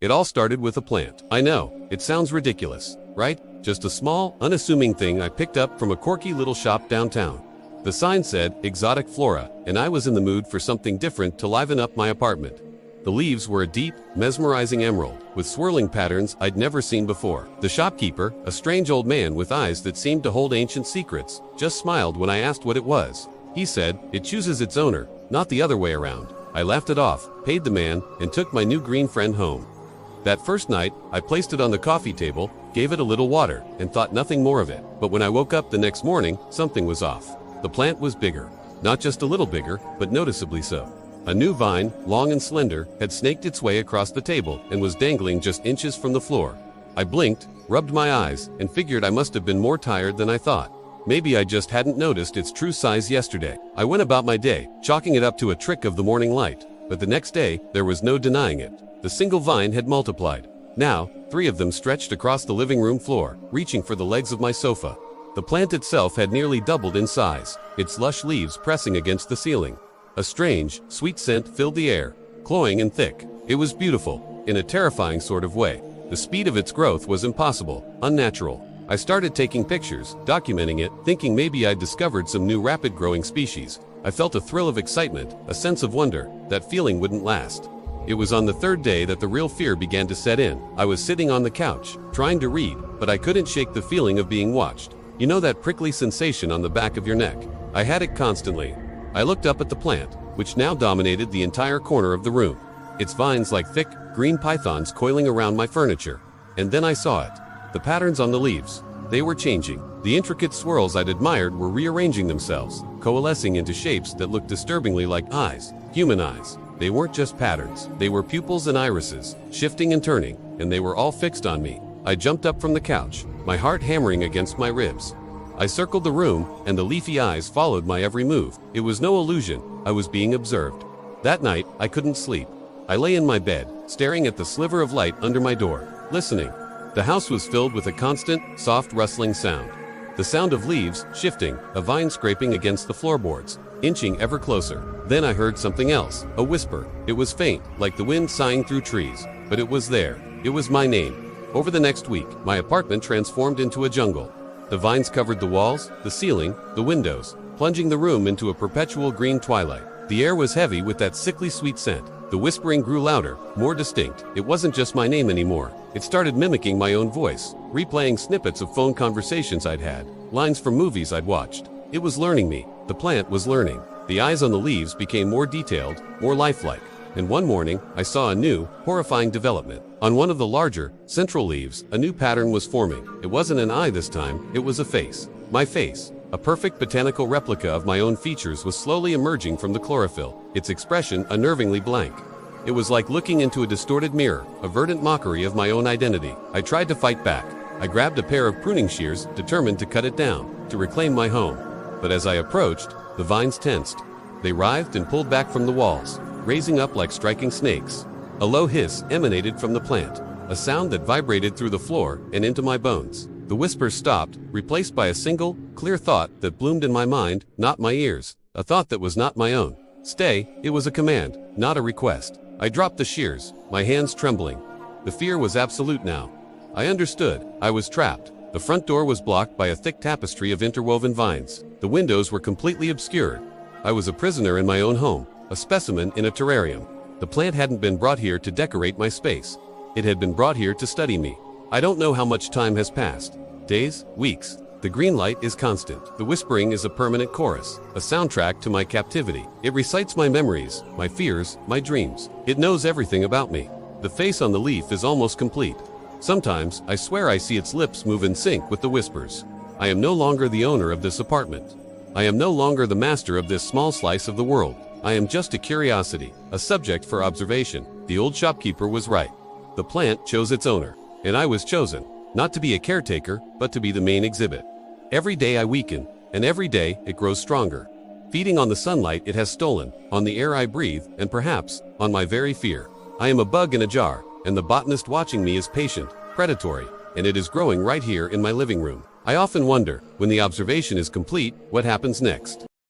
It all started with a plant. I know, it sounds ridiculous, right? Just a small, unassuming thing I picked up from a quirky little shop downtown. The sign said, "Exotic Flora," and I was in the mood for something different to liven up my apartment. The leaves were a deep, mesmerizing emerald, with swirling patterns I'd never seen before. The shopkeeper, a strange old man with eyes that seemed to hold ancient secrets, just smiled when I asked what it was. He said, "It chooses its owner, not the other way around." I laughed it off, paid the man, and took my new green friend home. That first night, I placed it on the coffee table, gave it a little water, and thought nothing more of it. But when I woke up the next morning, something was off. The plant was bigger. Not just a little bigger, but noticeably so. A new vine, long and slender, had snaked its way across the table and was dangling just inches from the floor. I blinked, rubbed my eyes, and figured I must have been more tired than I thought. Maybe I just hadn't noticed its true size yesterday. I went about my day, chalking it up to a trick of the morning light. But the next day, there was no denying it. The single vine had multiplied. Now, 3 of them stretched across the living room floor, reaching for the legs of my sofa. The plant itself had nearly doubled in size, its lush leaves pressing against the ceiling. A strange, sweet scent filled the air, cloying and thick. It was beautiful, in a terrifying sort of way. The speed of its growth was impossible, unnatural. I started taking pictures, documenting it, thinking maybe I'd discovered some new rapid-growing species. I felt a thrill of excitement, a sense of wonder. That feeling wouldn't last. It was on the 3rd day that the real fear began to set in. I was sitting on the couch, trying to read, but I couldn't shake the feeling of being watched. You know that prickly sensation on the back of your neck? I had it constantly. I looked up at the plant, which now dominated the entire corner of the room. Its vines like thick, green pythons coiling around my furniture. And then I saw it. The patterns on the leaves. They were changing. The intricate swirls I'd admired were rearranging themselves, coalescing into shapes that looked disturbingly like eyes, human eyes. They weren't just patterns. They were pupils and irises, shifting and turning, and they were all fixed on me. I jumped up from the couch, my heart hammering against my ribs. I circled the room, and the leafy eyes followed my every move. It was no illusion. I was being observed. That night, I couldn't sleep. I lay in my bed, staring at the sliver of light under my door, listening. The house was filled with a constant, soft rustling sound. The sound of leaves shifting, a vine scraping against the floorboards, inching ever closer. Then I heard something else, a whisper. It was faint, like the wind sighing through trees, but it was there. It was my name. Over the next week, my apartment transformed into a jungle. The vines covered the walls, the ceiling, the windows, plunging the room into a perpetual green twilight. The air was heavy with that sickly sweet scent. The whispering grew louder, more distinct. It wasn't just my name anymore. It started mimicking my own voice, replaying snippets of phone conversations I'd had, lines from movies I'd watched. It was learning me. The plant was learning. The eyes on the leaves became more detailed, more lifelike. And one morning, I saw a new, horrifying development. On one of the larger, central leaves, a new pattern was forming. It wasn't an eye this time, it was a face. My face. A perfect botanical replica of my own features was slowly emerging from the chlorophyll, its expression unnervingly blank. It was like looking into a distorted mirror, a verdant mockery of my own identity. I tried to fight back. I grabbed a pair of pruning shears, determined to cut it down, to reclaim my home. But as I approached, the vines tensed. They writhed and pulled back from the walls, raising up like striking snakes. A low hiss emanated from the plant, a sound that vibrated through the floor and into my bones. The whispers stopped, replaced by a single, clear thought that bloomed in my mind, not my ears. A thought that was not my own. Stay. It was a command, not a request. I dropped the shears, my hands trembling. The fear was absolute now. I understood. I was trapped. The front door was blocked by a thick tapestry of interwoven vines. The windows were completely obscured. I was a prisoner in my own home, a specimen in a terrarium. The plant hadn't been brought here to decorate my space. It had been brought here to study me. I don't know how much time has passed. Days, weeks. The green light is constant. The whispering is a permanent chorus, a soundtrack to my captivity. It recites my memories, my fears, my dreams. It knows everything about me. The face on the leaf is almost complete. Sometimes, I swear I see its lips move in sync with the whispers. I am no longer the owner of this apartment. I am no longer the master of this small slice of the world. I am just a curiosity, a subject for observation. The old shopkeeper was right. The plant chose its owner. And I was chosen, not to be a caretaker, but to be the main exhibit. Every day I weaken, and every day it grows stronger. Feeding on the sunlight it has stolen, on the air I breathe, and perhaps, on my very fear. I am a bug in a jar, and the botanist watching me is patient, predatory, and it is growing right here in my living room. I often wonder, when the observation is complete, what happens next?